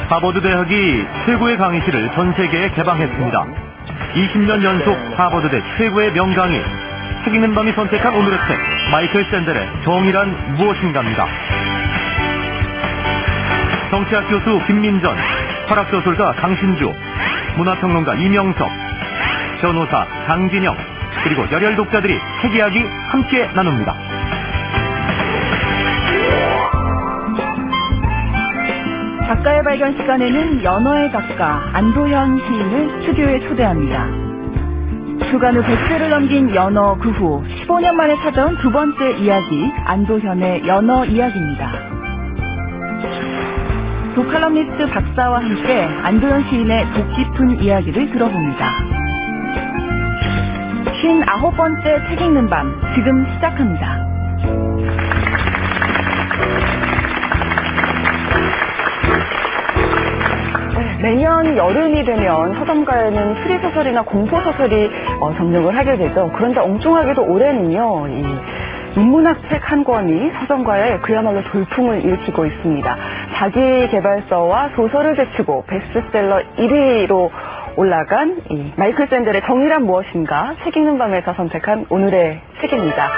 하버드 대학이 최고의 강의실을 전 세계에 개방했습니다. 20년 연속 하버드대 최고의 명강의, 책 읽는 밤이 선택한 오늘의 책, 마이클 샌델의 정의란 무엇인가입니다. 정치학 교수 김민전, 철학저술가 강신주, 문화평론가 이명섭, 변호사 강진영, 그리고 열혈 독자들이 책 이야기 함께 나눕니다. 작가의 발견 시간에는 연어의 작가 안도현 시인을 스튜디오에 초대합니다. 주간 후 100세를 넘긴 연어 그 후 15년 만에 찾아온 두 번째 이야기, 안도현의 연어 이야기입니다. 독칼럼니스트 박사와 함께 안도현 시인의 독 깊은 이야기를 들어봅니다. 59번째 책 읽는 밤, 지금 시작합니다. 매년 여름이 되면 서점가에는 추리소설이나 공포소설이 정력을 하게 되죠. 그런데 엉뚱하게도 올해는요, 인문학 책 한 권이 서점가에 그야말로 돌풍을 일으키고 있습니다. 자기개발서와 소설을 제치고 베스트셀러 1위로 올라간 마이클 샌델의 정의란 무엇인가, 책 읽는 밤에서 선택한 오늘의 책입니다.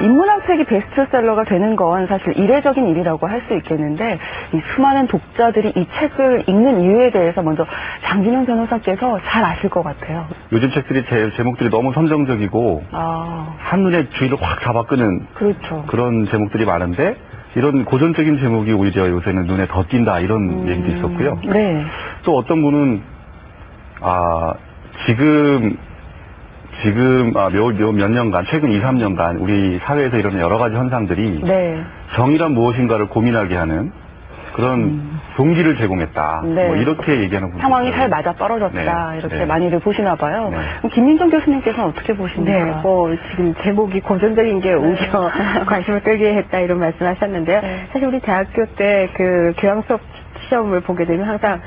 인문학 책이 베스트셀러가 되는 건 사실 이례적인 일이라고 할 수 있겠는데, 이 수많은 독자들이 이 책을 읽는 이유에 대해서 먼저 장진영 변호사께서 잘 아실 것 같아요. 요즘 책들이 제목들이 너무 선정적이고 한눈에 주의를 확 잡아끄는, 그렇죠, 그런 제목들이 많은데, 이런 고전적인 제목이 오히려 요새는 눈에 더 띈다, 이런 얘기도 있었고요. 네. 또 어떤 분은 지금 몇 년간, 최근 2, 3년간 우리 사회에서 일어나는 여러 가지 현상들이 정의란 무엇인가를 고민하게 하는 그런 동기를 제공했다. 뭐 이렇게 얘기하는 분들. 상황이 잘 맞아 떨어졌다. 이렇게 많이들 보시나 봐요. 그럼 김민정 교수님께서는 어떻게 보십니까? 지금 제목이 고전적인 게 오히려 관심을 끌게 했다, 이런 말씀하셨는데요. 사실 우리 대학교 때 그 교양 수업 시험을 보게 되면 항상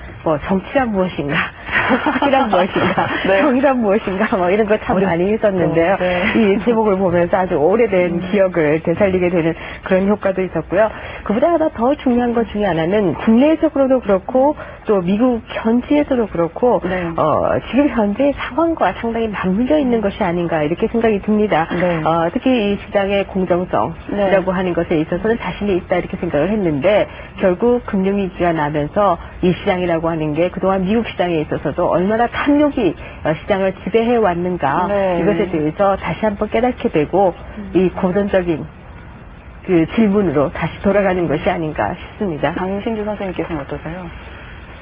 정치란 무엇인가, 학이란 무엇인가, 정의란 무엇인가, 이런 거 참 많이 있었는데요. 이 제목을 보면서 아주 오래된 기억을 되살리게 되는 그런 효과도 있었고요. 그보다 더 중요한 것 중에 하나는 국내적으로도 그렇고 또 미국 현지에서도 그렇고 지금 현재의 상황과 상당히 맞물려 있는 것이 아닌가, 이렇게 생각이 듭니다. 특히 이 시장의 공정성이라고 하는 것에 있어서는 자신이 있다, 이렇게 생각을 했는데, 결국 금융위기가 나면서 이 시장이라고 하는 게 그동안 미국 시장에 있어서도 얼마나 탐욕이 시장을 지배해 왔는가, 이것에 대해서 다시 한번 깨닫게 되고 이 고전적인 그 질문으로 다시 돌아가는 것이 아닌가 싶습니다. 강신주 선생님께서는 어떠세요?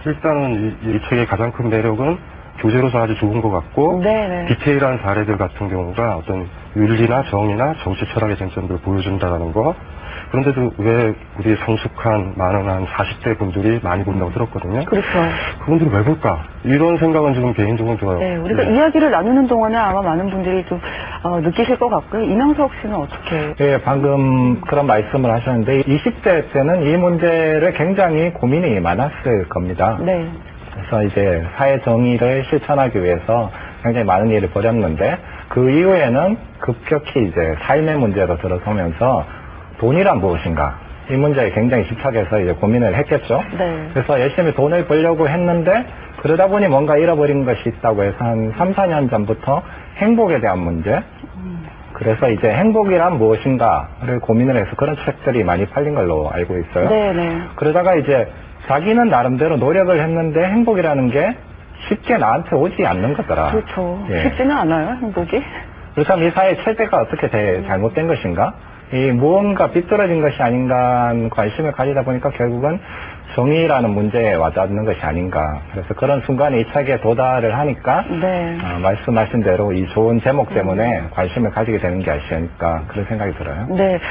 일단은 이 책의 가장 큰 매력은 교재로서 아주 좋은 것 같고, 디테일한 사례들 같은 경우가 어떤 윤리나 정의나 정치 철학의 쟁점들을 보여준다는 거. 그런데도 왜 우리 성숙한 많은 한 40대 분들이 많이 본다고 들었거든요. 그렇죠. 그분들이 왜 볼까? 이런 생각은 지금 개인적으로 들어요. 우리가 이야기를 나누는 동안에 아마 많은 분들이 좀 느끼실 것 같고요. 이명석 씨는 어떻게? 방금 그런 말씀을 하셨는데, 20대 때는 이 문제를 굉장히 고민이 많았을 겁니다. 그래서 이제 사회 정의를 실천하기 위해서 굉장히 많은 일을 벌였는데, 그 이후에는 급격히 이제 삶의 문제로 들어서면서 돈이란 무엇인가, 이 문제에 굉장히 집착해서 이제 고민을 했겠죠. 그래서 열심히 돈을 벌려고 했는데, 그러다 보니 뭔가 잃어버린 것이 있다고 해서 한 3, 4년 전부터 행복에 대한 문제, 그래서 이제 행복이란 무엇인가를 고민을 해서 그런 책들이 많이 팔린 걸로 알고 있어요. 그러다가 이제 자기는 나름대로 노력을 했는데 행복이라는 게 쉽게 나한테 오지 않는 거더라. 그렇죠. 쉽지는 않아요, 행복이. 그래서 이 사회 체제가 어떻게 잘못된 것인가? 이 무언가 비뚤어진 것이 아닌가 관심을 가지다 보니까 결국은 정의라는 문제에 와닿는 것이 아닌가. 그래서 그런 순간에 이 책에 도달을 하니까 말씀하신 대로 이 좋은 제목 때문에 관심을 가지게 되는 게 아닐까, 그런 생각이 들어요.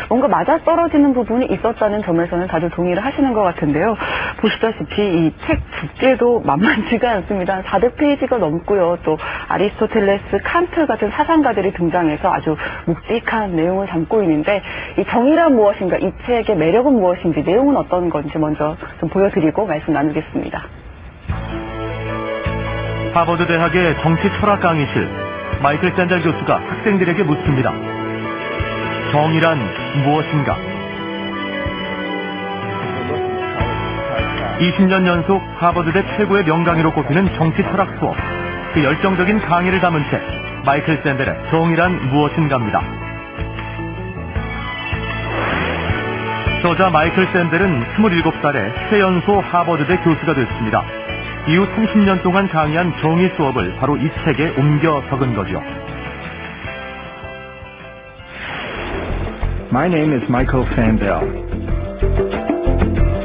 뭔가 맞아떨어지는 부분이 있었다는 점에서는 다들 동의를 하시는 것 같은데요. 보시다시피 이 책 주제도 만만치가 않습니다. 400페이지가 넘고요. 또 아리스토텔레스, 칸트 같은 사상가들이 등장해서 아주 묵직한 내용을 담고 있는데, 이 정의란 무엇인가, 이 책의 매력은 무엇인지, 내용은 어떤 건지 먼저 좀 보여드리고 말씀 나누겠습니다. 하버드 대학의 정치 철학 강의실, 마이클 샌델 교수가 학생들에게 묻습니다. 정의란 무엇인가? 20년 연속 하버드대 최고의 명강의로 꼽히는 정치 철학 수업. 그 열정적인 강의를 담은 책, 마이클 샌델의 정의란 무엇인가입니다. 저자 마이클 샌델은 27살에 최연소 하버드대 교수가 됐습니다. 이후 30년 동안 강의한 정의 수업을 바로 이 책에 옮겨 적은 거죠. My name is Michael Sandel,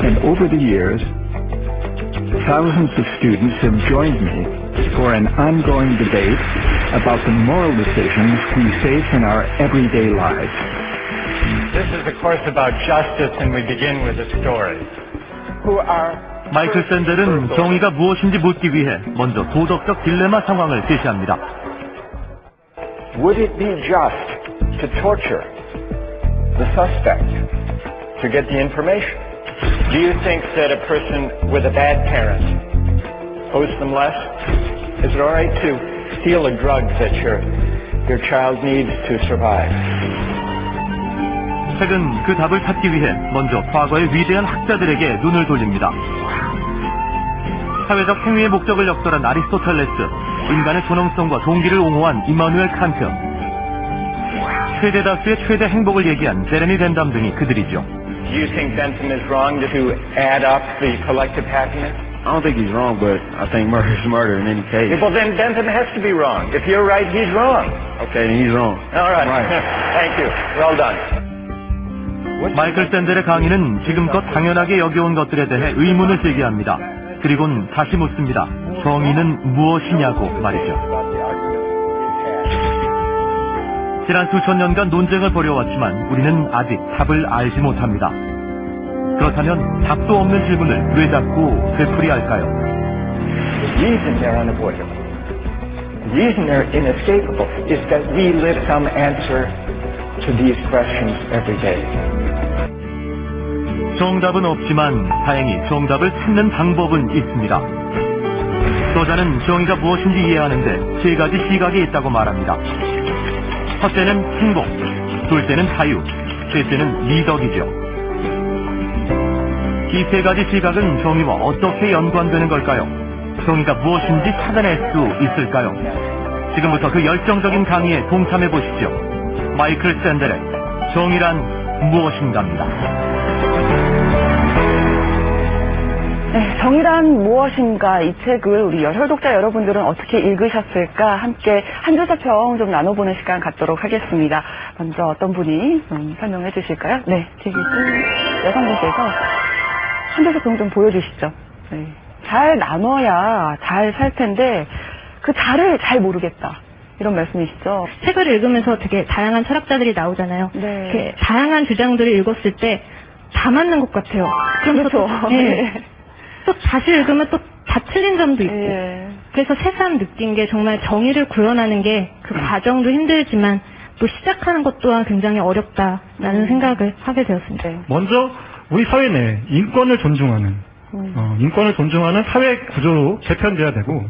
and over the years, thousands of students have joined me for an ongoing debate about the moral decisions we face in our everyday lives. This is a course about justice, and we begin with a story. 마이클 샌델은 정의가 무엇인지 묻기 위해 먼저 도덕적 딜레마 상황을 제시합니다. Would it be just to torture the suspect to get the information? Do you think that a person with a bad parent owes them less? Is it all right to steal a drug that your child needs to survive? 책은 그 답을 찾기 위해 먼저 과거의 위대한 학자들에게 눈을 돌립니다. 사회적 행위의 목적을 역설한 아리스토텔레스, 인간의 존엄성과 동기를 옹호한 이마누엘 칸트, 최대 다수의 최대 행복을 얘기한 제레미 벤담 등이 그들이죠. Do you think Bentham is wrong to add up the collective happiness? I don't think he's wrong, but I think murder is murder in any case. Well, then Bentham has to be wrong. If you're right, he's wrong. Okay, then he's wrong. All right. Thank you. Well done. 마이클 샌델의 강의는 지금껏 당연하게 여겨온 것들에 대해 의문을 제기합니다. 그리고는 다시 묻습니다. 정의는 무엇이냐고 말이죠. 지난 수천 년간 논쟁을 벌여왔지만 우리는 아직 답을 알지 못합니다. 그렇다면 답도 없는 질문을 왜 자꾸 되풀이할까요? The reason they're unavoidable, the reason they're inescapable is that we live some answer to these questions every day. 정답은 없지만 다행히 정답을 찾는 방법은 있습니다. 저자는 정의가 무엇인지 이해하는데 세 가지 시각이 있다고 말합니다. 첫째는 행복, 둘째는 자유, 셋째는 미덕이죠. 이 세 가지 시각은 정의와 어떻게 연관되는 걸까요? 정의가 무엇인지 찾아낼 수 있을까요? 지금부터 그 열정적인 강의에 동참해 보시죠. 마이클 샌델의 정의란 무엇인가입니다. 네, 정의란 무엇인가 이 책을 우리 혈독자 여러분들은 어떻게 읽으셨을까 함께 한 줄 서평 좀 나눠보는 시간 갖도록 하겠습니다. 먼저 어떤 분이 좀 설명해 주실까요? 네, 저기 여성분께서 한 줄 서평 좀 보여주시죠. 네. 잘 나눠야 잘 살 텐데 그 잘을 잘 모르겠다. 이런 말씀이시죠? 책을 읽으면서 되게 다양한 철학자들이 나오잖아요. 네. 이렇게 다양한 주장들을 읽었을 때 다 맞는 것 같아요. 그렇죠. 네. 또 다시 읽으면 또 다 틀린 점도 있고. 예. 그래서 새삼 느낀 게 정말 정의를 구현하는 게 그 과정도 힘들지만 또 시작하는 것 또한 굉장히 어렵다라는 생각을 하게 되었습니다. 네. 먼저 우리 사회 내에 인권을 존중하는 인권을 존중하는 사회 구조로 개편돼야 되고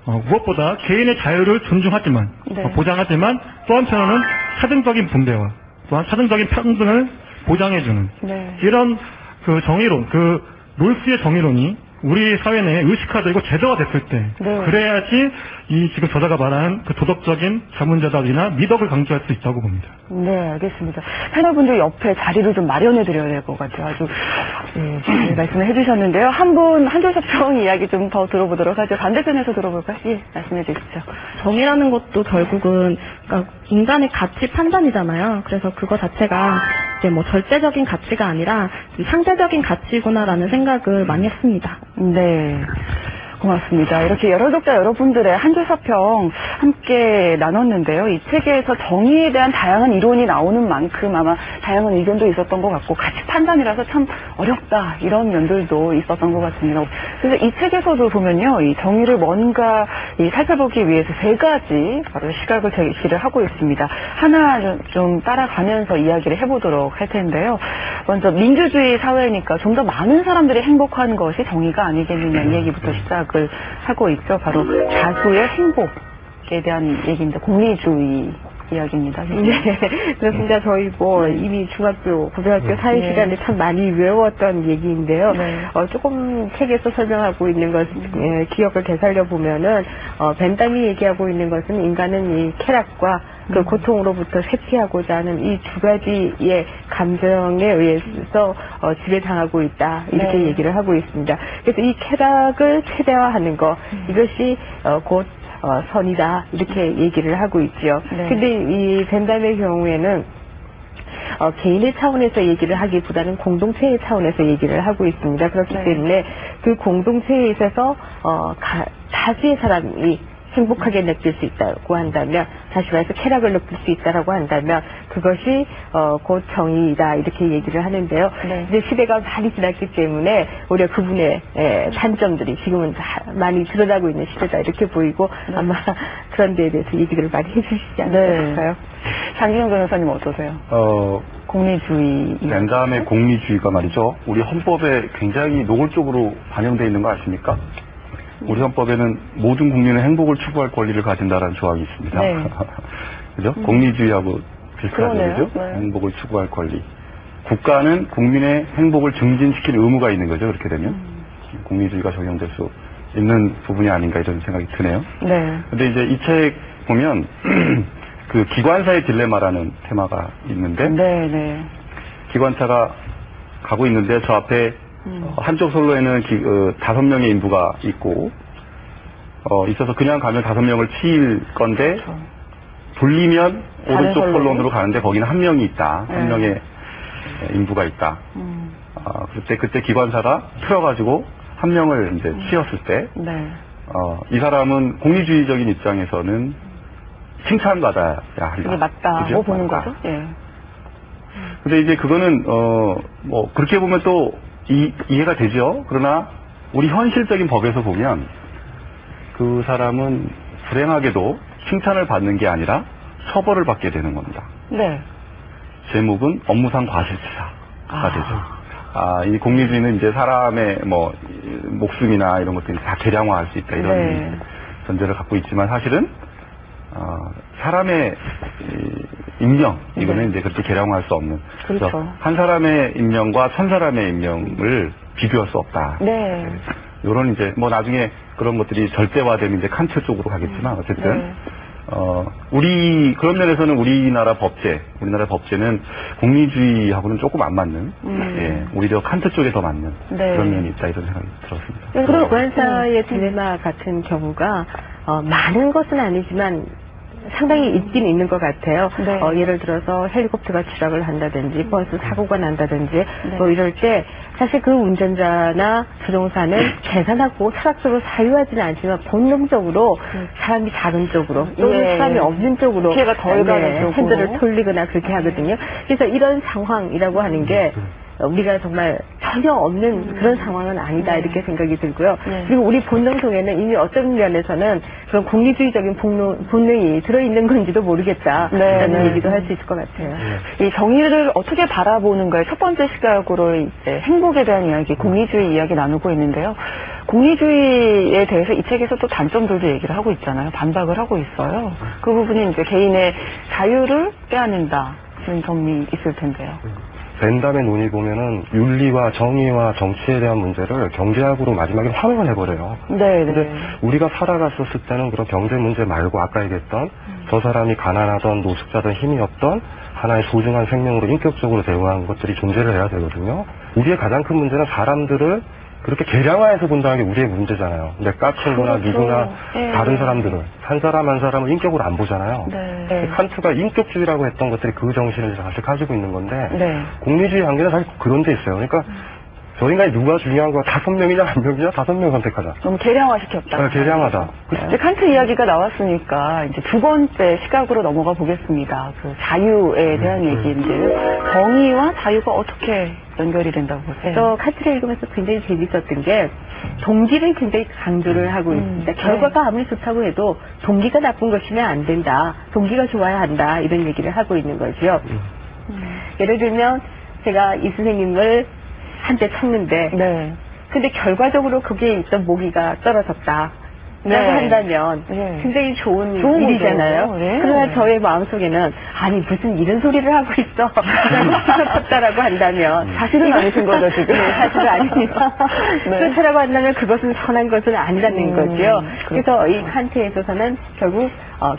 무엇보다 개인의 자유를 존중하지만 네. 보장하지만 또 한편으로는 사전적인 분배와 또한 사전적인 평등을 보장해주는 네. 이런 그 정의론, 그 롤스의 정의론이 우리 사회 내에 의식화되고 제도화 됐을 때 네. 그래야지 이 지금 저자가 말하는 그 도덕적인 자문자답이나 미덕을 강조할 수 있다고 봅니다. 네, 알겠습니다. 패널분들 옆에 자리를 좀 마련해 드려야 될 것 같아요. 아주 말씀을 해주셨는데요. 한 분 한줄 서평 이야기 좀 더 들어보도록 하죠. 반대편에서 들어볼까요? 예, 말씀해 주시죠. 정의라는 것도 결국은 그러니까 인간의 가치 판단이잖아요. 그래서 그거 자체가 이제 뭐 절대적인 가치가 아니라 상대적인 가치구나라는 생각을 많이 했습니다. 네. 고맙습니다. 이렇게 혈독자 여러분들의 한 줄 서평 함께 나눴는데요. 이 책에서 정의에 대한 다양한 이론이 나오는 만큼 아마 다양한 의견도 있었던 것 같고 가치 판단이라서 참 어렵다 이런 면들도 있었던 것 같습니다. 그래서 이 책에서도 보면요. 이 정의를 뭔가 살펴보기 위해서 세 가지 바로 시각을 제시를 하고 있습니다. 하나 좀 따라가면서 이야기를 해보도록 할 텐데요. 먼저 민주주의 사회니까 좀 더 많은 사람들이 행복한 것이 정의가 아니겠느냐 이 얘기부터 시작을 하고 있죠. 바로 다수의 행복에 대한 얘기입니다. 공리주의 이야기입니다. 네, 그렇습니다. 저희 이미 중학교, 고등학교 사회 시간에 참 많이 외웠던 얘기인데요. 조금 책에서 설명하고 있는 것, 기억을 되살려 보면은 벤담이 얘기하고 있는 것은 인간은 이 쾌락과 그 고통으로부터 회피하고자 하는 이 두 가지의 감정에 의해서 지배당하고 있다 이렇게 얘기를 하고 있습니다. 그래서 이 쾌락을 최대화하는 것 이것이 곧 선이다 이렇게 얘기를 하고 있죠. 근데 이 벤담의 경우에는 개인의 차원에서 얘기를 하기보다는 공동체의 차원에서 얘기를 하고 있습니다. 그렇기 때문에 그 공동체에 있어서 다수의 사람이 행복하게 느낄 수 있다고 한다면, 다시 말해서 쾌락을 느낄 수 있다라고 한다면 그것이 곧 정의이다 이렇게 얘기를 하는데요. 이제 시대가 많이 지났기 때문에 오히려 그분의 단점들이 지금은 많이 드러나고 있는 시대다 이렇게 보이고 아마 그런 데에 대해서 얘기들을 많이 해주시지 않을까요? 장기영 변호사님 어떠세요? 공리주의. 벤담의 공리주의가 말이죠. 우리 헌법에 굉장히 노골적으로 반영되어 있는 거 아십니까? 우리 헌법에는 모든 국민의 행복을 추구할 권리를 가진다라는 조항이 있습니다. 그죠? 공리주의하고 비슷하죠. 그죠? 행복을 추구할 권리. 국가는 국민의 행복을 증진시킬 의무가 있는 거죠. 그렇게 되면. 공리주의가 적용될 수 있는 부분이 아닌가 이런 생각이 드네요. 근데 이제 이 책 보면 그 기관사의 딜레마라는 테마가 있는데 기관차가 가고 있는데 저 앞에 한쪽 선로에는 5명의 인부가 있고 있어서 그냥 가면 5명을 치일 건데 돌리면 오른쪽 선로로 가는데 거기는 1명이 있다. 1명의 인부가 있다. 그때 기관사가 틀어가지고 1명을 이제 치었을 때 이 사람은 공리주의적인 입장에서는 칭찬받아야 한다. 그게 맞다고 보는 거죠. 근데 이제 그거는 뭐 그렇게 보면 또 이해가 되죠. 그러나 우리 현실적인 법에서 보면 그 사람은 불행하게도 칭찬을 받는 게 아니라 처벌을 받게 되는 겁니다. 제목은 업무상 과실치사가 되죠. 이 공리주의는 이제 사람의 뭐 목숨이나 이런 것들이 다 계량화할 수 있다 이런 전제를 갖고 있지만 사실은 사람의 임명 이거는 이제 그렇게 계량화할 수 없는. 그래서 한 사람의 임명과 1000사람의 임명을 비교할 수 없다. 요런 이제 뭐 나중에 그런 것들이 절대화되면 이제 칸트 쪽으로 가겠지만 어쨌든 그런 면에서는 우리나라 법제는 공리주의하고는 조금 안 맞는, 오히려 칸트 쪽에 더 맞는 그런 면이 있다 이런 생각이 들었습니다. 그런 기관사의 딜레마 같은 경우가 많은 것은 아니지만 상당히 있긴 있는 것 같아요. 예를 들어서 헬리콥터가 추락을 한다든지 버스 사고가 난다든지 뭐 이럴 때 사실 그 운전자나 조종사는 계산하고 철학적으로 사유하지는 않지만 본능적으로 사람이 작은 쪽으로 또는 사람이 없는 쪽으로 피해가 덜 가는 쪽으로 핸들을 돌리거나 그렇게 하거든요. 그래서 이런 상황이라고 하는 게 우리가 정말 전혀 없는 그런 상황은 아니다 이렇게 생각이 들고요. 그리고 우리 본능 속에는 이미 어떤 면에서는 그런 공리주의적인 본능이 들어있는 건지도 모르겠다라는 얘기도 할 수 있을 것 같아요. 이 정의를 어떻게 바라보는가의 첫 번째 시각으로 이제 행복에 대한 이야기, 공리주의 이야기 나누고 있는데요. 공리주의에 대해서 이 책에서 또 단점들도 얘기를 하고 있잖아요. 반박을 하고 있어요. 그 부분이 이제 개인의 자유를 빼앗는다는 점이 있을 텐데요. 벤담의 논의 보면은 윤리와 정의와 정치에 대한 문제를 경제학으로 마지막에 환원을 해버려요. 근데 우리가 살아갔었을 때는 그런 경제 문제 말고 아까 얘기했던 저 사람이 가난하던 노숙자든 힘이 없던 하나의 소중한 생명으로 인격적으로 대우하는 것들이 존재를 해야 되거든요. 우리의 가장 큰 문제는 사람들을 그렇게 계량화해서 본다는 게 우리의 문제잖아요. 근데 까친구나 누구나 다른 사람들을 한 사람 한 사람을 인격으로 안 보잖아요. 칸트가 인격주의라고 했던 것들이 그 정신을 사실 가지고 있는 건데 공리주의 한계는 사실 그런 데 있어요. 그러니까 저 인간이 누가 중요한 거야? 5명이냐 1명이냐 5명 선택하자. 너무 계량화시켰다. 계량하다. 이제 칸트 이야기가 나왔으니까 이제 두 번째 시각으로 넘어가 보겠습니다. 그 자유에 대한 얘기인데요. 정의와 자유가 어떻게 연결이 된다고 보세요? 칸트를 읽으면서 굉장히 재밌었던 게 동기를 굉장히 강조를 하고 있습니다. 결과가 아무리 좋다고 해도 동기가 나쁜 것이면 안 된다. 동기가 좋아야 한다. 이런 얘기를 하고 있는 거죠. 예를 들면 제가 이 선생님을 한때 쳤는데 근데 결과적으로 거기에 있던 모기가 떨어졌다. 한다면 굉장히 좋은 일이잖아요. 그러나 저의 마음속에는 아니 무슨 이런 소리를 하고 있어 라고 한다면 사실은 아니신 거죠 지금. 사실은 아닙니다. 그렇다라고 한다면 그것은 선한 것은 아니라는 거죠. 그래서 이 칸트에 있어서는 결국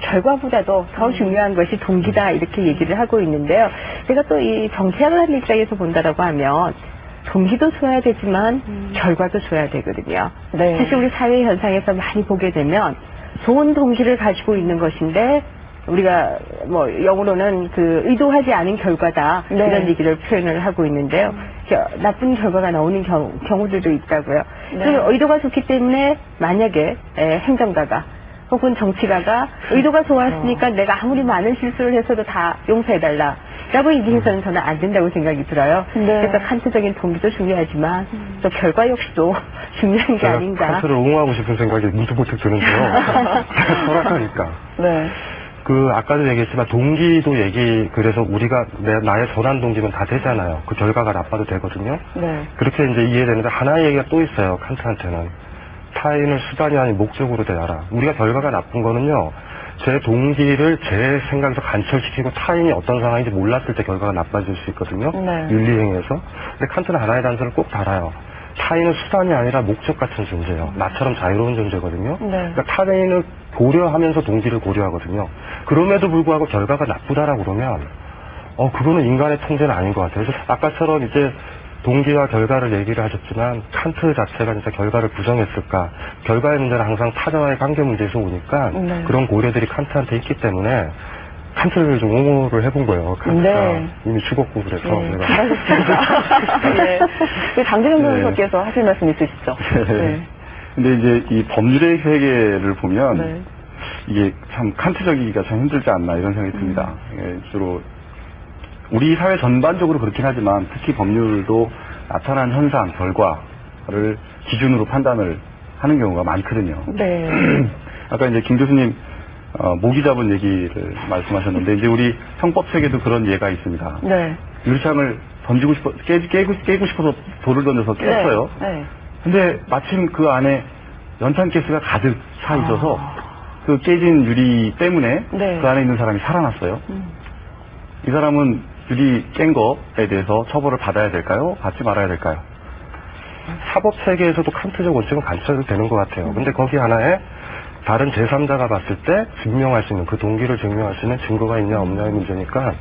결과보다도 더 중요한 것이 동기다 이렇게 얘기를 하고 있는데요. 제가 또 이 정치학을 하는 입장에서 본다라고 하면 동기도 줘야 되지만 결과도 줘야 되거든요. 사실 우리 사회 현상에서 많이 보게 되면 좋은 동기를 가지고 있는 것인데 우리가 뭐 영어로는 그 의도하지 않은 결과다 이런 얘기를 표현을 하고 있는데요. 나쁜 결과가 나오는 경우들도 있다고요. 그 의도가 좋기 때문에 만약에 행정가가 혹은 정치가가 의도가 좋았으니까 내가 아무리 많은 실수를 해서도 다 용서해달라 라고 얘기해서는 저는 안 된다고 생각이 들어요. 그래서 칸트적인 동기도 중요하지만 또 결과 역시도 중요한 게 아닌가. 칸트를 옹호하고 싶은 생각이 문득문득 드는데요. 제가 철학하니까. 그 아까도 얘기했지만 동기도 그래서 우리가 나의 선한 동기면 다 되잖아요. 그 결과가 나빠도 되거든요. 그렇게 이제 이해되는데 하나의 얘기가 또 있어요. 칸트한테는. 타인을 수단이 아닌 목적으로 대하라. 우리가 결과가 나쁜 거는요. 제 동기를 제 생각에서 관철시키고 타인이 어떤 상황인지 몰랐을 때 결과가 나빠질 수 있거든요. 윤리행위에서. 근데 칸트는 하나의 단서를 꼭 달아요. 타인은 수단이 아니라 목적 같은 존재예요. 나처럼 자유로운 존재거든요. 그러니까 타인을 고려하면서 동기를 고려하거든요. 그럼에도 불구하고 결과가 나쁘다라고 그러면 그거는 인간의 통제는 아닌 것 같아요. 그래서 아까처럼 이제 동기와 결과를 얘기를 하셨지만 칸트 자체가 진짜 결과를 부정했을까? 결과의 문제는 항상 타자와의 관계 문제에서 오니까 그런 고려들이 칸트한테 있기 때문에 칸트를 좀 옹호를 해본 거예요. 칸트가 이미 죽었고 그래서 제가 장재정 변호사께서 하실 말씀 있으시죠? 근데 이제 이 법률의 세계를 보면 이게 참 칸트적이기가 참 힘들지 않나 이런 생각이 듭니다. 주로 우리 사회 전반적으로 그렇긴 하지만 특히 법률도 나타난 현상, 결과를 기준으로 판단을 하는 경우가 많거든요. 아까 이제 김 교수님 모기 잡은 얘기를 말씀하셨는데 이제 우리 형법 세계도 그런 예가 있습니다. 유리창을 던지고 싶어 깨고 싶어서 돌을 던져서 깼어요. 근데 마침 그 안에 연탄가스가 가득 차 있어서 그 깨진 유리 때문에 그 안에 있는 사람이 살아났어요. 이 사람은 유리 깬 것에 대해서 처벌을 받아야 될까요? 받지 말아야 될까요? 사법 세계에서도 칸트적 원칙은 관철되는 것 같아요. 근데 거기 하나에 다른 제3자가 봤을 때 증명할 수 있는 그 동기를 증명할 수 있는 증거가 있냐 없냐의 문제니까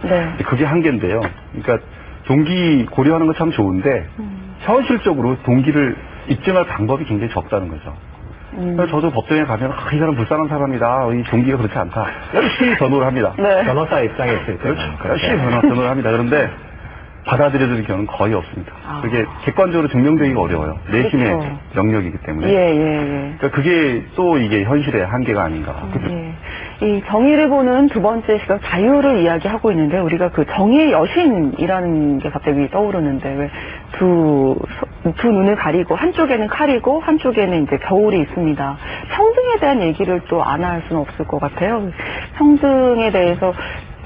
그게 한계인데요. 그러니까 동기 고려하는 건 참 좋은데 현실적으로 동기를 입증할 방법이 굉장히 적다는 거죠. 그래서 저도 법정에 가면 이 사람 불쌍한 사람이다. 이 동기가 그렇지 않다. 열심히 변호를 합니다. 변호사 입장에 있을 때 열심히 변호를 합니다. 그런데 받아들여지는 경우는 거의 없습니다. 그게 객관적으로 증명되기가 어려워요. 내심의 영역이기 때문에. 그러니까 그게 또 이게 현실의 한계가 아닌가. 이 정의를 보는 두 번째 시각 자유를 이야기하고 있는데 우리가 그 정의의 여신이라는 게 갑자기 떠오르는데 왜 두 눈을 가리고 한쪽에는 칼이고 한쪽에는 이제 겨울이 있습니다. 평등에 대한 얘기를 또 안 할 수는 없을 것 같아요. 평등에 대해서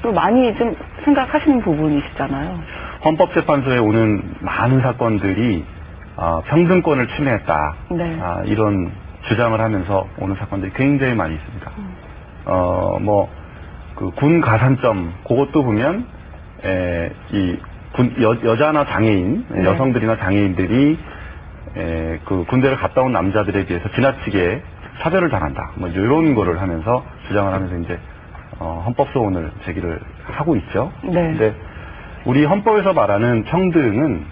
또 많이 좀 생각하시는 부분이시잖아요. 헌법재판소에 오는 많은 사건들이 평등권을 침해했다. 이런 주장을 하면서 오는 사건들이 굉장히 많이 있습니다. 그 군 가산점, 그것도 보면, 여자나 장애인, 여성들이나 장애인들이, 그 군대를 갔다 온 남자들에 비해서 지나치게 차별을 당한다. 이런 거를 하면서 주장을 하면서 이제, 헌법소원을 제기를 하고 있죠. 근데 우리 헌법에서 말하는 평등은,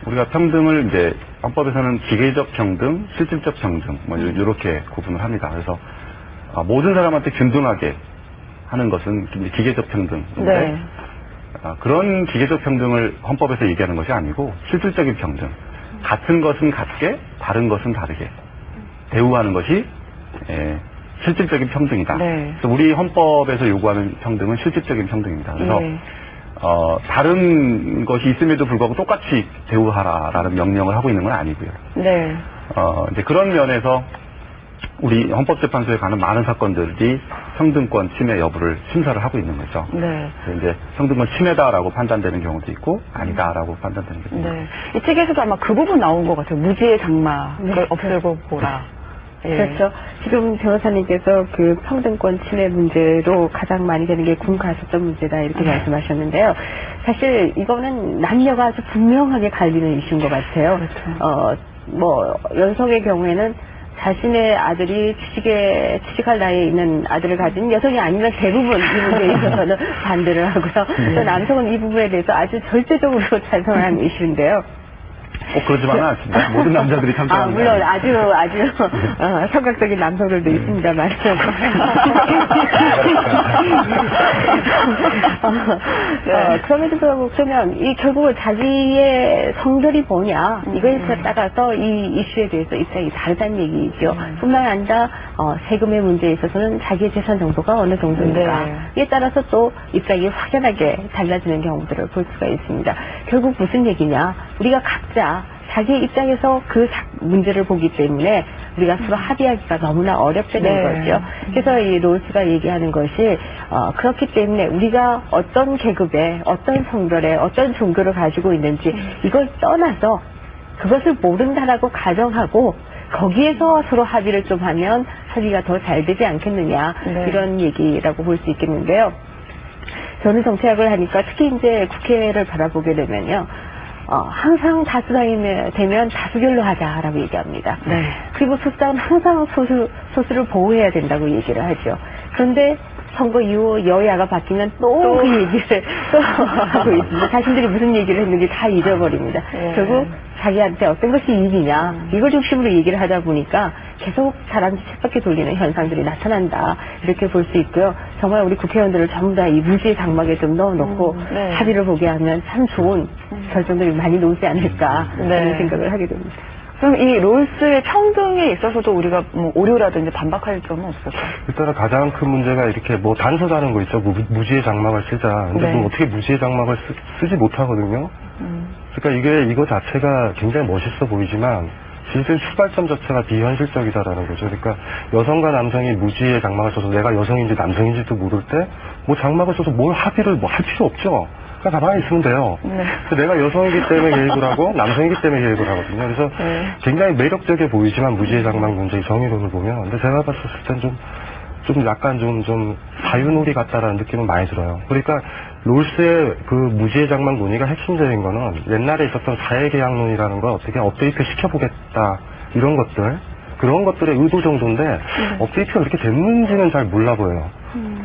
우리가 평등을 이제, 헌법에서는 기계적 평등, 실질적 평등, 이렇게 구분을 합니다. 그래서, 모든 사람한테 균등하게 하는 것은 기계적 평등인데 그런 기계적 평등을 헌법에서 얘기하는 것이 아니고 실질적인 평등. 같은 것은 같게, 다른 것은 다르게 대우하는 것이 실질적인 평등이다. 그래서 우리 헌법에서 요구하는 평등은 실질적인 평등입니다. 그래서 다른 것이 있음에도 불구하고 똑같이 대우하라라는 명령을 하고 있는 건 아니고요. 이제 그런 면에서 우리 헌법재판소에 가는 많은 사건들이 평등권 침해 여부를 심사를 하고 있는 거죠. 그래서 이제 평등권 침해다라고 판단되는 경우도 있고 아니다라고 판단되는 경우도 있고. 이 책에서도 아마 그 부분 나온 것 같아요. 무지의 장막을 없애고 보라. 그렇죠. 지금 변호사님께서 그 평등권 침해 문제로 가장 많이 되는 게 군 가산점 문제다 이렇게 말씀하셨는데요. 사실 이거는 남녀가 아주 분명하게 갈리는 이슈인 것 같아요. 그렇죠. 여성의 경우에는 자신의 아들이 취직할 나이에 있는 아들을 가진 여성이 아니면 대부분 이 문제에 있어서는 반대를 하고요. 또 남성은 이 부분에 대해서 아주 절대적으로 찬성하는 이슈인데요. 꼭 그러지만은 않습니다. 모든 남자들이 찬성합니다. 물론 아주 성격적인 남성들도 있습니다만. 그럼에도 불구하고 그러면 이 결국은 자기의 성별이 뭐냐 이거에 따라서 이 이슈에 대해서 입장이 다르다는 얘기죠. 뿐만 아니라 세금의 문제에 있어서는 자기의 재산 정도가 어느 정도인가 이에 따라서 또 입장이 확연하게 달라지는 경우들을 볼 수가 있습니다. 결국 무슨 얘기냐? 우리가 각자 자기의 입장에서 그 문제를 보기 때문에 우리가 서로 합의하기가 너무나 어렵게 된 거죠. 그래서 이 롤스가 얘기하는 것이 그렇기 때문에 우리가 어떤 계급에 어떤 성별에 어떤 종교를 가지고 있는지 이걸 떠나서 그것을 모른다라고 가정하고 거기에서 서로 합의를 좀 하면 합의가 더 잘 되지 않겠느냐 이런 얘기라고 볼 수 있겠는데요. 저는 정치학을 하니까 특히 이제 국회를 바라보게 되면요. 항상 다수당이 되면 다수결로 하자라고 얘기합니다. 그리고 소수당은 항상 소수를 보호해야 된다고 얘기를 하죠. 그런데 선거 이후 여야가 바뀌면 또 그 얘기를 또 하고 있습니다. 자신들이 무슨 얘기를 했는지 다 잊어버립니다. 결국 자기한테 어떤 것이 이익이냐 이걸 중심으로 얘기를 하다 보니까 계속 사람들이 쳇바퀴 돌리는 현상들이 나타난다 이렇게 볼 수 있고요. 정말 우리 국회의원들을 전부 다 이 무지의 장막에 좀 넣어놓고 합의를 보게 하면 참 좋은 결정들이 많이 나오지 않을까 그런 생각을 하게 됩니다. 그럼 이 롤스의 평등에 있어서도 우리가 오류라든지 반박할 점은 없을까요? 일단은 가장 큰 문제가 이렇게 단서다는 거 있죠. 무지의 장막을 쓰자. 근데 어떻게 무지의 장막을 쓰지 못하거든요. 그러니까 이거 자체가 굉장히 멋있어 보이지만 실제 출발점 자체가 비현실적이다라는 거죠. 그러니까 여성과 남성이 무지의 장막을 써서 내가 여성인지 남성인지도 모를 때 장막을 써서 뭘 합의를 할 필요 없죠. 그냥 가만히 있으면 돼요. 내가 여성이기 때문에 개입을 하고 남성이기 때문에 개입을 하거든요. 그래서 굉장히 매력적이어 보이지만 무지의 장막 문제의 정의론을 보면 근데 제가 봤을 땐 좀 약간 좀 자유놀이 같다라는 느낌은 많이 들어요. 그러니까 롤스의 그 무지의 장막 논의가 핵심적인 거는 옛날에 있었던 사회계약론이라는 걸 어떻게 업데이트 시켜보겠다 이런 것들 그런 것들의 의도 정도인데 업데이트가 그렇게 됐는지는 잘 몰라 보여요.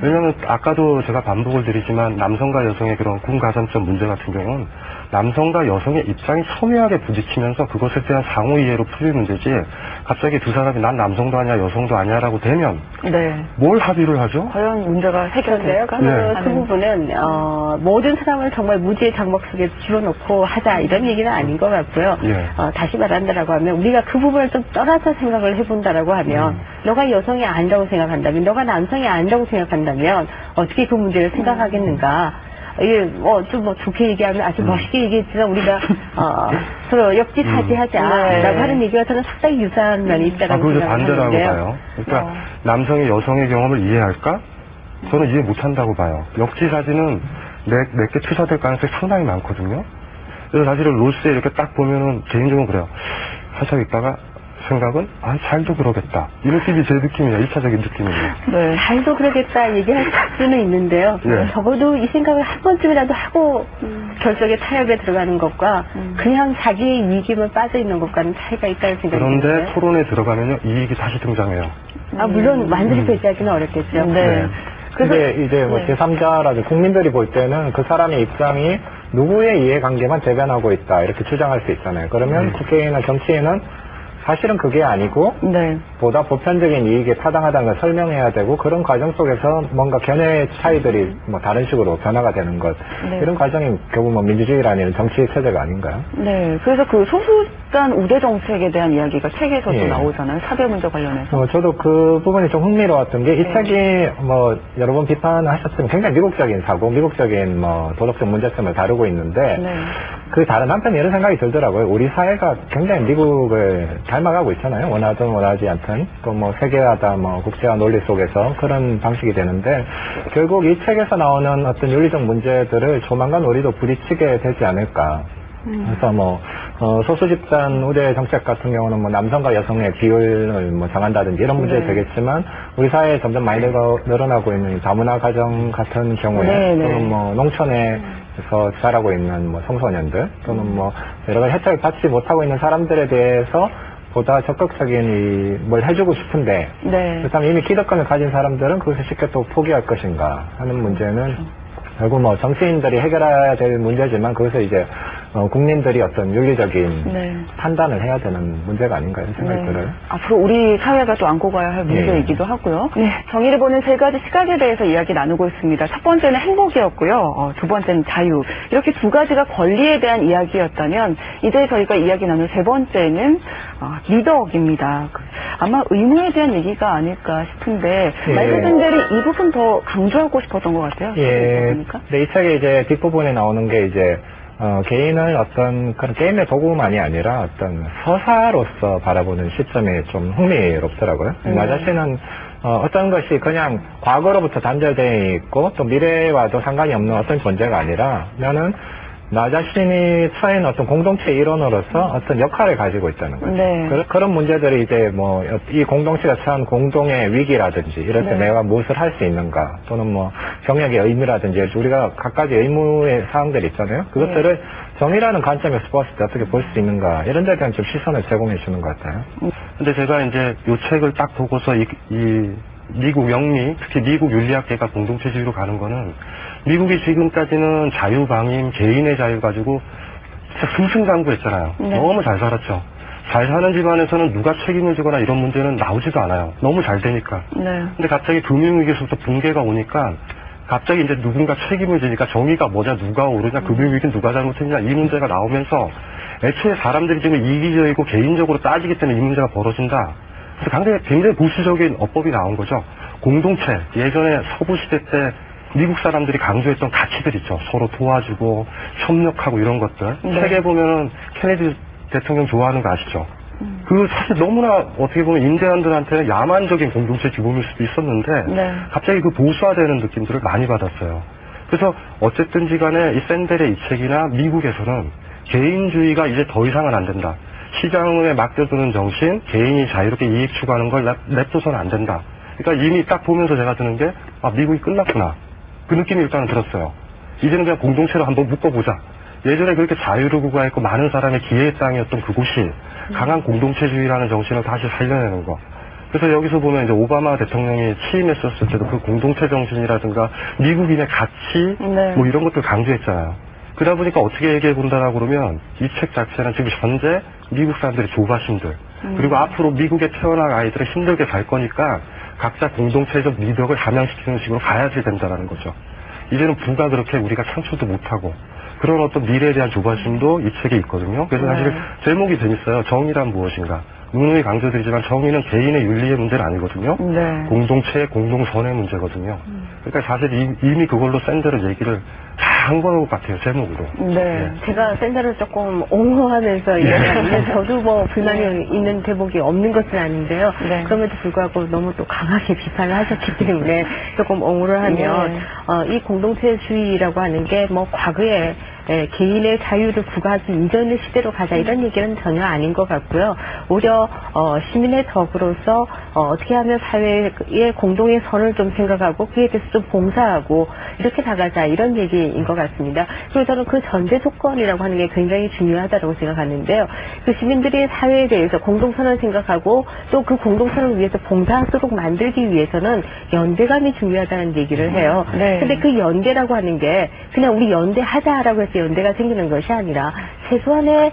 왜냐하면 아까도 제가 반복을 드리지만 남성과 여성의 그런 군가산점 문제 같은 경우는 남성과 여성의 입장이 첨예하게 부딪히면서 그것에 대한 상호이해로 풀릴 문제지 갑자기 두 사람이 난 남성도 아니야 여성도 아니야라고 되면 뭘 합의를 하죠? 과연 문제가 해결될까? 그 부분은 모든 사람을 정말 무지의 장막 속에 집어넣고 하자 이런 얘기는 아닌 것 같고요. 다시 말한다라고 하면 우리가 그 부분을 좀 떠나서 생각을 해본다라고 하면 너가 여성이 아니라고 생각한다면 너가 남성이 아니라고 생각한다면 어떻게 그 문제를 생각하겠는가? 좀 좋게 얘기하면 아주 멋있게 얘기했지만 우리가 서로 역지사지하자라고 하는 얘기가 저는 상당히 유사한 면이 있다라고 생각하는데요. 반대라고 봐요. 그러니까 남성이 여성의 경험을 이해할까? 저는 이해 못한다고 봐요. 역지사지는 내게 투사될 가능성이 상당히 많거든요. 그래서 사실은 롤스에 이렇게 딱 보면은 개인적으로 그래요. 한참 있다가 생각은 잘도 그러겠다. 이 느낌이 제 느낌이에요. 1차적인 느낌이에요. 잘도 그러겠다 얘기할 수는 있는데요. 적어도 이 생각을 한 번쯤이라도 하고 결정의 타협에 들어가는 것과 그냥 자기의 이익에만 빠져 있는 것과는 차이가 있다는 생각이 듭니다. 그런데 토론에 들어가면요 이익이 다시 등장해요. 물론 완전히 배제하기는 어렵겠죠. 근데 이제 제3자라든지 국민들이 볼 때는 그 사람의 입장이 누구의 이해관계만 대변하고 있다 이렇게 주장할 수 있잖아요. 그러면 국회의원이나 정치인은 사실은 그게 아니고 보다 보편적인 이익에 타당하다는 걸 설명해야 되고 그런 과정 속에서 뭔가 견해의 차이들이 다른 식으로 변화가 되는 것 이런 과정이 결국 민주주의라는 정치 체제가 아닌가요? 그래서 그 소수단 우대 정책에 대한 이야기가 책에서도 나오잖아요. 사회 문제 관련해서. 저도 그 부분이 좀 흥미로웠던 게 이 책이 여러 번 비판을 하셨지만 굉장히 미국적인 사고, 미국적인 도덕적 문제점을 다루고 있는데 그 다른 한편 이런 생각이 들더라고요. 우리 사회가 굉장히 미국을 닮아가고 있잖아요. 원하든 원하지 않든 또 세계화다 국제화 논리 속에서 그런 방식이 되는데 결국 이 책에서 나오는 어떤 윤리적 문제들을 조만간 우리도 부딪히게 되지 않을까. 그래서 소수 집단 우대 정책 같은 경우는 뭐 남성과 여성의 비율을 뭐 정한다든지 이런 문제 네. 되겠지만 우리 사회에 점점 많이 늘어나고 있는 다문화 가정 같은 경우에 네, 네. 또는 뭐 농촌에서 자라고 있는 뭐 청소년들 또는 뭐 여러 가지 혜택을 받지 못하고 있는 사람들에 대해서 보다 적극적인 뭘 해주고 싶은데 네. 그렇다면 이미 기득권을 가진 사람들은 그것을 쉽게 또 포기할 것인가 하는 문제는 결국 뭐 정치인들이 해결해야 될 문제지만 그것을 이제 국민들이 어떤 윤리적인 네. 판단을 해야 되는 문제가 아닌가 이런 생각이 네. 들어요. 앞으로 우리 사회가 또 안고 가야 할 문제이기도 하고요. 네, 정의를 보는 세 가지 시각에 대해서 이야기 나누고 있습니다. 첫 번째는 행복이었고요. 두 번째는 자유. 이렇게 두 가지가 권리에 대한 이야기였다면 이제 저희가 이야기 나눌 세 번째는 미덕입니다. 아마 의무에 대한 얘기가 아닐까 싶은데 마이클 샌델이 이 부분 더 강조하고 싶었던 것 같아요. 네, 이 책의 이제 뒷부분에 나오는 게 이제 개인을 어떤 그런 게임의 도구만이 아니라 어떤 서사로서 바라보는 시점이 좀 흥미롭더라고요. 나 자신은 어떤 것이 그냥 과거로부터 단절되어 있고 또 미래와도 상관이 없는 어떤 존재가 아니라 나는 나 자신이 처해 있는 어떤 공동체의 일원으로서 어떤 역할을 가지고 있다는 거죠. 네. 그런 문제들이 이제 뭐 이 공동체가 처한 공동의 위기라든지 이럴 때 내가 무엇을 할 수 있는가 또는 뭐 경력의 의미라든지 우리가 각가지 의무의 사항들이 있잖아요. 그것들을 정의라는 관점에서 보았을 때 어떻게 볼 수 있는가 이런 데 대한 좀 시선을 제공해 주는 것 같아요. 근데 제가 이제 이 책을 딱 보고서 이 미국 영미, 특히 미국 윤리학계가 공동체주의로 가는 거는 미국이 지금까지는 자유방임, 개인의 자유 가지고 진짜 승승장구했잖아요. 너무 잘 살았죠. 잘 사는 집안에서는 누가 책임을 지거나 이런 문제는 나오지도 않아요. 너무 잘 되니까. 근데 갑자기 금융위기에서부터 붕괴가 오니까 갑자기 이제 누군가 책임을 지니까 정의가 뭐냐, 누가 옳으냐, 금융위기는 누가 잘못했냐 이 문제가 나오면서 애초에 사람들이 지금 이기적이고 개인적으로 따지기 때문에 이 문제가 벌어진다. 그래서 굉장히 보수적인 어법이 나온 거죠. 공동체, 예전에 서부시대 때 미국 사람들이 강조했던 가치들 있죠. 서로 도와주고 협력하고 이런 것들. 책에 보면은 케네디 대통령 좋아하는 거 아시죠? 그 사실 너무나 어떻게 보면 인디언들한테는 야만적인 공동체 규범일 수도 있었는데 갑자기 그 보수화되는 느낌들을 많이 받았어요. 그래서 어쨌든지 간에 이 샌델의 이 책이나 미국에서는 개인주의가 이제 더 이상은 안 된다. 시장에 맡겨두는 정신, 개인이 자유롭게 이익 추구하는 걸 냅둬서는 안 된다. 그러니까 이미 딱 보면서 제가 드는 게 미국이 끝났구나. 그 느낌이 일단은 들었어요. 이제는 그냥 공동체로 한번 묶어보자. 예전에 그렇게 자유를 구가했고 많은 사람의 기회의 땅이었던 그곳이 강한 공동체주의라는 정신을 다시 살려내는 거. 그래서 여기서 보면 이제 오바마 대통령이 취임했었을 때도 그 공동체 정신이라든가 미국인의 가치 뭐 이런 것들 강조했잖아요. 그러다 보니까 어떻게 얘기해 본다라고 그러면 이 책 자체는 지금 현재 미국 사람들의 조바심들 그리고 앞으로 미국에 태어날 아이들을 힘들게 갈 거니까 각자 공동체적 미덕을 함양시키는 식으로 가야지 된다라는 거죠. 이제는 부가 그렇게 우리가 창출도 못하고 그런 어떤 미래에 대한 조바심도 이 책에 있거든요. 그래서 사실 제목이 재밌어요. 정의란 무엇인가. 누누이 강조드리지만 정의는 개인의 윤리의 문제는 아니거든요. 공동체의 공동선의 문제거든요. 그러니까 사실 이미 그걸로 샌델은 얘기를 다 한 것 같아요. 제목으로. 제가 샌델을 조금 옹호하면서 이야기하는데 저도 뭐 불만이 있는 대목이 없는 것은 아닌데요. 그럼에도 불구하고 너무 또 강하게 비판을 하셨기 때문에 조금 옹호를 하면 이 공동체주의라고 하는 게 뭐 과거에 개인의 자유를 부과하기 이전의 시대로 가자 이런 얘기는 전혀 아닌 것 같고요. 오히려 시민의 덕으로서 어떻게 하면 사회의 공동의 선을 좀 생각하고 그에 대해서 좀 봉사하고 이렇게 나가자 이런 얘기인 것 같습니다. 그리고 저는 그 전제 조건이라고 하는 게 굉장히 중요하다고 생각하는데요. 그 시민들이 사회에 대해서 공동선을 생각하고 또 그 공동선을 위해서 봉사하도록 만들기 위해서는 연대감이 중요하다는 얘기를 해요. 근데 그 연대라고 하는 게 그냥 우리 연대하자라고 해서 연대가 생기는 것이 아니라 최소한의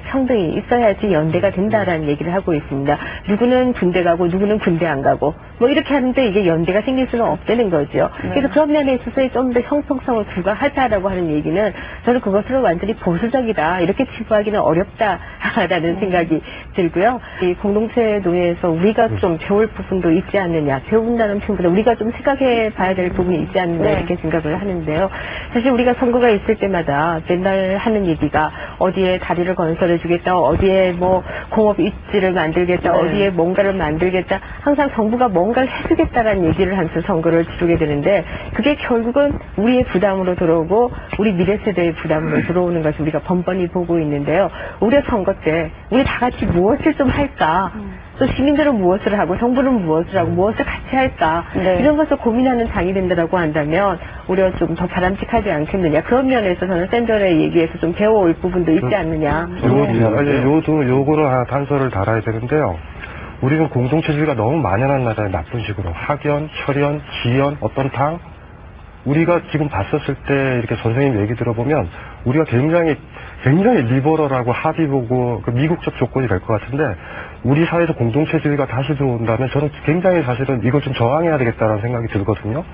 평등이 있어야지 연대가 된다라는 얘기를 하고 있습니다. 누구는 군대 가고 누구는 군대 안 가고 뭐 이렇게 하는데 이게 연대가 생길 수는 없다는 거죠. 그래서 그런 면에 있어서 좀 더 형평성을 부과하자라고 하는 얘기는 저는 그것으로 완전히 보수적이다 이렇게 치부하기는 어렵다라는 생각이 들고요. 이 공동체 노예에서 우리가 좀 배울 부분도 있지 않느냐, 배운다는 표현보다 우리가 좀 생각해 봐야 될 부분이 있지 않느냐 이렇게 생각을 하는데요. 사실 우리가 선거가 있을 때마다 맨날 하는 얘기가 어디에 다리를 건설해주겠다, 어디에 뭐 공업 입지를 만들겠다, 어디에 뭔가를 만들겠다. 항상 정부가 뭔가를 해주겠다라는 얘기를 하면서 선거를 치르게 되는데 그게 결국은 우리의 부담으로 들어오고 우리 미래 세대의 부담으로 들어오는 것을 우리가 번번이 보고 있는데요. 우리 선거 때 우리 다 같이 무엇을 좀 할까? 또 시민들은 무엇을 하고 정부는 무엇을 하고 무엇을 같이 할까? 이런 것을 고민하는 장이 된다고 한다면 오히려 좀 더 바람직하지 않겠느냐. 그런 면에서 저는 샌들의 얘기에서 좀 배워올 부분도 있지 않느냐. 요거를 하나 단서를 달아야 되는데요. 우리는 공동체주의가 너무 만연한 나라에 나쁜 식으로 학연, 혈연, 지연, 어떤 당 우리가 지금 봤었을 때 이렇게 선생님 얘기 들어보면 우리가 굉장히 리버럴하고 합의 보고 그 미국적 조건이 될 것 같은데 우리 사회에서 공동체주의가 다시 들어온다면 저는 굉장히 사실은 이걸 좀 저항해야 되겠다는 생각이 들거든요.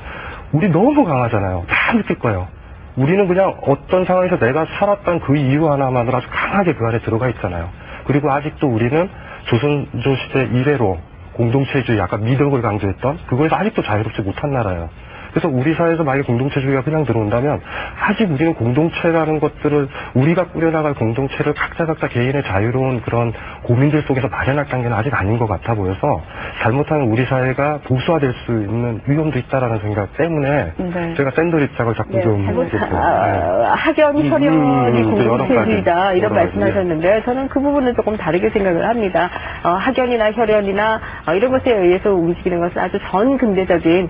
우리 너무 강하잖아요. 다 느낄 거예요. 우리는 그냥 어떤 상황에서 내가 살았던 그 이유 하나만으로 아주 강하게 그 안에 들어가 있잖아요. 그리고 아직도 우리는 조선조 시대 이래로 공동체주의 약간 미덕을 강조했던 그거에서 아직도 자유롭지 못한 나라예요. 그래서 우리 사회에서 만약에 공동체주의가 그냥 들어온다면 아직 우리는 공동체라는 것들을 우리가 꾸려나갈 공동체를 각자 개인의 자유로운 그런 고민들 속에서 마련할 단계는 아직 아닌 것 같아 보여서 잘못하면 우리 사회가 보수화될 수 있는 위험도 있다라는 생각 때문에 제가 샌들 입장을 자꾸 좀 학연, 혈연이 공동체주의다 이런 말씀하셨는데 저는 그 부분은 조금 다르게 생각을 합니다. 학연이나 혈연이나 이런 것에 의해서 움직이는 것은 아주 전근대적인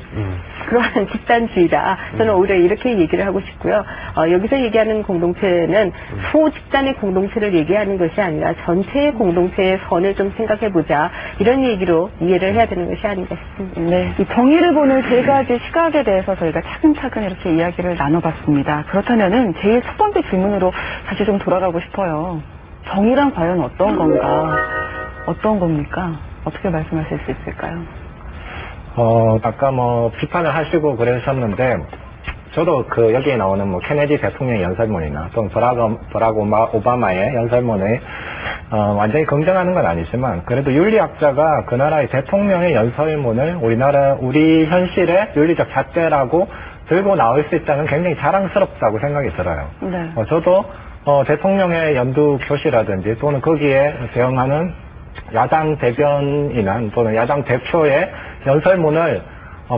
그러한 집단주의다. 저는 오히려 이렇게 얘기를 하고 싶고요. 여기서 얘기하는 공동체는 소집단의 공동체를 얘기하는 것이 아니라 전체의 공동체의 선을 좀 생각해보자. 이런 얘기로 이해를 해야 되는 것이 아닌가 싶습니다. 네, 이 정의를 보는 세 가지 시각에 대해서 저희가 차근차근 이렇게 이야기를 나눠봤습니다. 그렇다면은 제일 첫 번째 질문으로 다시 좀 돌아가고 싶어요. 정의란 과연 어떤 건가? 어떤 겁니까? 어떻게 말씀하실 수 있을까요? 아까 비판을 하시고 그러셨는데, 저도 여기에 나오는 케네디 대통령의 연설문이나 또는 버락 오바마의 연설문을, 완전히 긍정하는 건 아니지만, 그래도 윤리학자가 그 나라의 대통령의 연설문을 우리 현실의 윤리적 잣대라고 들고 나올 수 있다는 굉장히 자랑스럽다고 생각이 들어요. 네. 저도, 대통령의 연두 교시라든지 또는 거기에 대응하는 야당 대변인이나 또는 야당 대표의 연설문을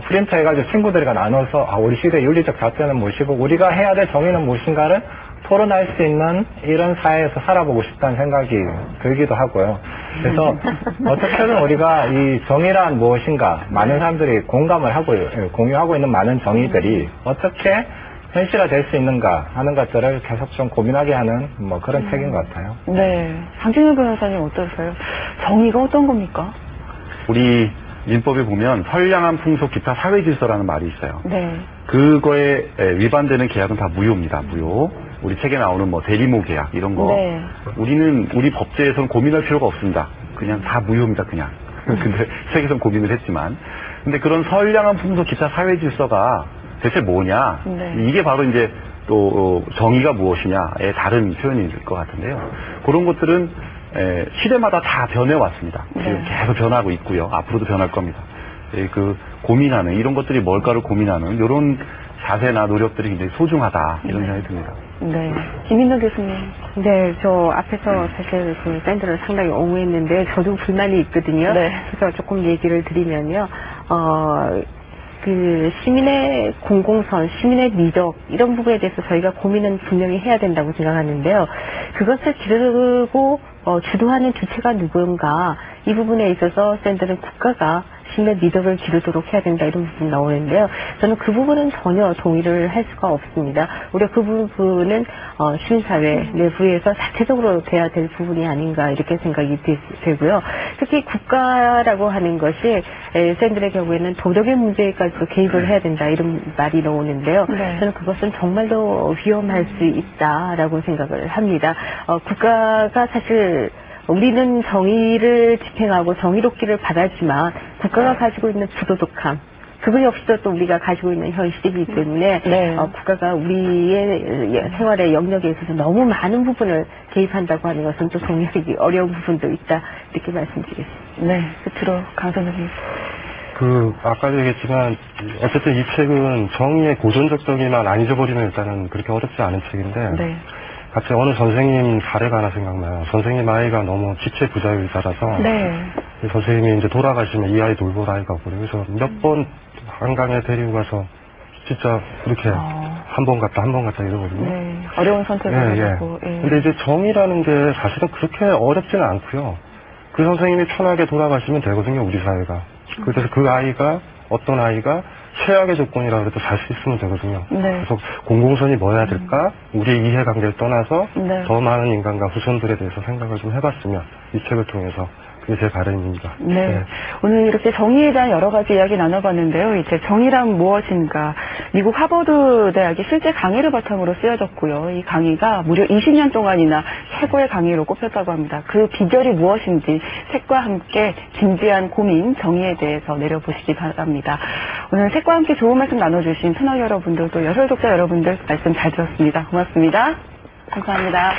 프린트해가지고 친구들과 나눠서 우리 시대의 윤리적 잣대는 무엇이고 우리가 해야 될 정의는 무엇인가를 토론할 수 있는 이런 사회에서 살아보고 싶다는 생각이 들기도 하고요. 그래서 어떻게든 우리가 이 정의란 무엇인가 많은 사람들이 공감을 하고 공유하고 있는 많은 정의들이 어떻게 현실화될 수 있는가 하는 것들을 계속 좀 고민하게 하는 그런 책인 것 같아요. 네, 장진우 변호사님 어떠세요? 정의가 어떤 겁니까? 우리 민법에 보면 선량한 풍속 기타 사회 질서라는 말이 있어요. 네. 그거에 위반되는 계약은 다 무효입니다. 무효. 우리 책에 나오는 대리모 계약 이런 거. 네. 우리 법제에서는 고민할 필요가 없습니다. 그냥 다 무효입니다. 그냥. 근데 책에서는 고민을 했지만. 근데 그런 선량한 풍속 기타 사회 질서가 대체 뭐냐? 네. 이게 바로 이제 또 정의가 무엇이냐의 다른 표현일 것 같은데요. 그런 것들은 시대마다 다 변해왔습니다. 지금 계속 변하고 있고요. 앞으로도 변할 겁니다. 고민하는 이런 것들이 뭘까를 고민하는 이런 자세나 노력들이 굉장히 소중하다 이런 생각이 듭니다. 네, 김인덕 교수님. 네, 저 앞에서 사실 그 샌들을 상당히 옹호했는데 저도 불만이 있거든요. 네. 그래서 조금 얘기를 드리면요. 시민의 공공선, 시민의 미덕, 이런 부분에 대해서 저희가 고민은 분명히 해야 된다고 생각하는데요. 그것을 기르고, 주도하는 주체가 누군가, 이 부분에 있어서 샌들은 국가가 시민의 미덕을 기르도록 해야 된다, 이런 부분이 나오는데요. 저는 그 부분은 전혀 동의를 할 수가 없습니다. 오히려 그 부분은, 시민사회 내부에서 자체적으로 돼야 될 부분이 아닌가, 이렇게 생각이 되고요. 특히 국가라고 하는 것이, 샌들의 경우에는 도덕의 문제까지도 개입을 해야 된다, 이런 말이 나오는데요. 네. 저는 그것은 정말로 위험할 수 있다라고 생각을 합니다. 국가가 사실, 우리는 정의를 집행하고 정의롭기를 바라지만 국가가 가지고 있는 부도덕함, 그거 역시도 또 우리가 가지고 있는 현실이기 때문에 국가가 우리의 생활의 영역에 있어서 너무 많은 부분을 개입한다고 하는 것은 또 동의하기 어려운 부분도 있다, 이렇게 말씀드리겠습니다. 네, 끝으로 강 선생님. 아까도 얘기했지만 어쨌든 이 책은 정의의 고전적 정의만 안 잊어버리면 일단은 그렇게 어렵지 않은 책인데 갑자기 어느 선생님 사례가 하나 생각나요. 선생님 아이가 너무 지체부자율자라서 네. 선생님이 이제 돌아가시면 이 아이 돌볼 아이가 없고요. 그래서 몇 번 한강에 데리고 가서 진짜 그렇게 한 번 갔다 이러거든요. 네. 어려운 선택을 하고. 예. 근데 이제 정의라는 게 사실은 그렇게 어렵지는 않고요. 그 선생님이 편하게 돌아가시면 되거든요, 우리 사회가. 그래서 그 아이가 어떤 아이가 최악의 조건이라고 해도 살 수 있으면 되거든요. 네. 그래서 공공선이 뭐 해야 될까? 우리의 이해관계를 떠나서 더 많은 인간과 후손들에 대해서 생각을 좀 해봤으면 이 책을 통해서 그게 제 바람입니다. 네. 오늘 이렇게 정의에 대한 여러 가지 이야기 나눠봤는데요. 이제 정의란 무엇인가? 미국 하버드 대학의 실제 강의를 바탕으로 쓰여졌고요. 이 강의가 무려 20년 동안이나 최고의 강의로 꼽혔다고 합니다. 그 비결이 무엇인지 책과 함께 진지한 고민, 정의에 대해서 내려보시기 바랍니다. 오늘 책과 함께 좋은 말씀 나눠주신 토너 여러분들 또 여설 독자 여러분들 말씀 잘 들었습니다. 고맙습니다. 감사합니다.